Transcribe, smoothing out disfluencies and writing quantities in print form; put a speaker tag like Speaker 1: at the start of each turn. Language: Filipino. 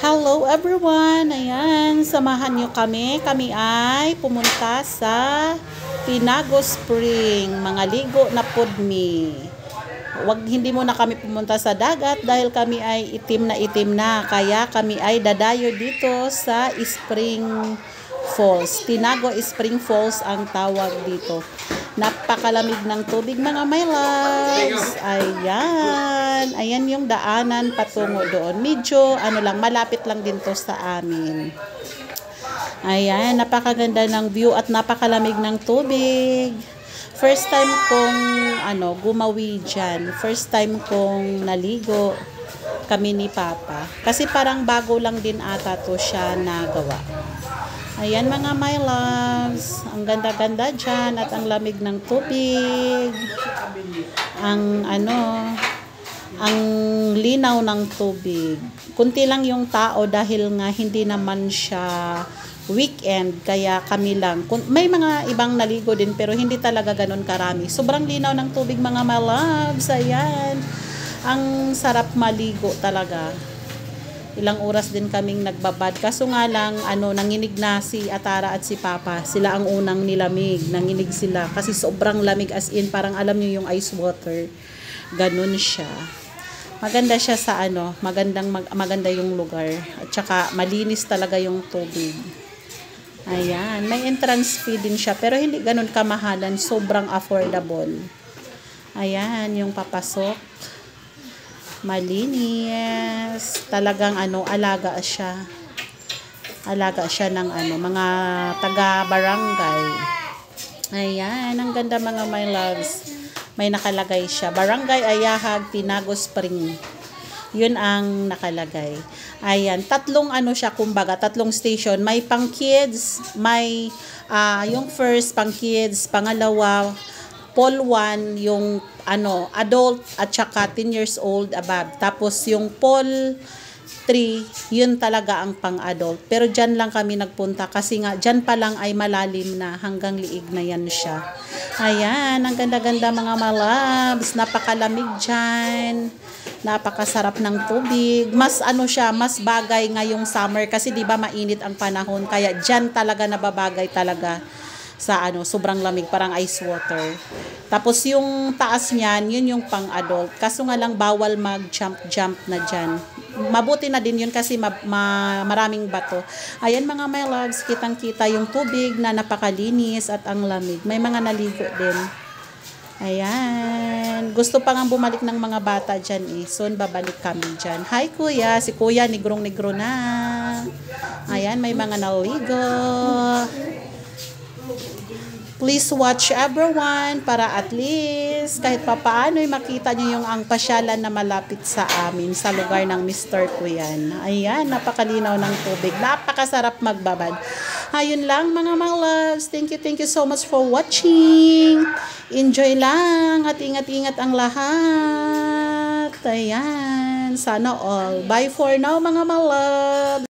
Speaker 1: Hello everyone! Ayan, samahan nyo kami. Kami ay pumunta sa Tinago Spring. Mga ligo na pudmi. Hindi muna kami pumunta sa dagat dahil kami ay itim na. Kaya kami ay dadayo dito sa Spring Falls. Tinago Spring Falls ang tawag dito. Napakalamig ng tubig mga my loves. Ayan. Ayan yung daanan patungo doon. Medyo malapit lang din to sa amin. Ayan, napakaganda ng view at napakalamig ng tubig. First time kong gumawi dyan. First time kong naligo kami ni Papa. Kasi parang bago lang din ata to siya nagawa. Ayan mga my loves, ang ganda-ganda dyan at ang lamig ng tubig. Ang linaw ng tubig. Kunti lang yung tao dahil nga hindi naman siya weekend, kaya kami lang. May mga ibang naligo din pero hindi talaga ganun karami. Sobrang linaw ng tubig mga my loves. Ayan. Ang sarap maligo talaga. Ilang oras din kaming nagbabad. Kaso nga lang, nanginig na si Atara at si Papa. Sila ang unang nilamig. Nanginig sila. Kasi sobrang lamig as in. Parang alam nyo yung ice water. Ganun siya. Maganda siya sa maganda yung lugar. At saka malinis talaga yung tubig. Ayan. May entrance fee din siya. Pero hindi ganun kamahalan. Sobrang affordable. Ayan, yung papasok. Malinis. Talagang alaga siya. Alaga siya ng mga taga-barangay. Ayan, ang ganda mga my loves. May nakalagay siya. Barangay Ayahag, Tinago Spring. Yun ang nakalagay. Ayan, tatlong siya, kumbaga, tatlong station. May pang kids, may yung first pang kids, pangalawa Poll 1, yung adult at saka 10 years old above. Tapos yung Poll 3, yun talaga ang pang-adult. Pero dyan lang kami nagpunta kasi nga dyan pa lang ay malalim na, hanggang liig na yan siya. Ayan, ang ganda-ganda mga malabs. Napakalamig dyan. Napakasarap ng tubig. Mas mas bagay ngayong summer kasi 'di ba mainit ang panahon. Kaya dyan talaga nababagay talaga sa sobrang lamig, parang ice water. Tapos yung taas niyan, yun yung pang-adult. Kaso nga lang bawal mag-jump na dyan. Mabuti na din yun kasi maraming bato. Ayan mga my loves, kitang-kita yung tubig na napakalinis at ang lamig. May mga naligo din. Ayan. Gusto pa nga bumalik ng mga bata dyan eh. Soon babalik kami dyan. Hi kuya. Si kuya nigrong-negro na. Ayan, may mga naligo. Please watch everyone para at least kahit papaano ay makita nyo yung ang pasyalan na malapit sa amin sa lugar ng Mr. Kuyan. Ayan, napakalinaw ng tubig. Napakasarap magbabad. Ayun lang mga loves. Thank you so much for watching. Enjoy lang at ingat-ingat ang lahat. Ayan, sana all. Bye for now mga loves.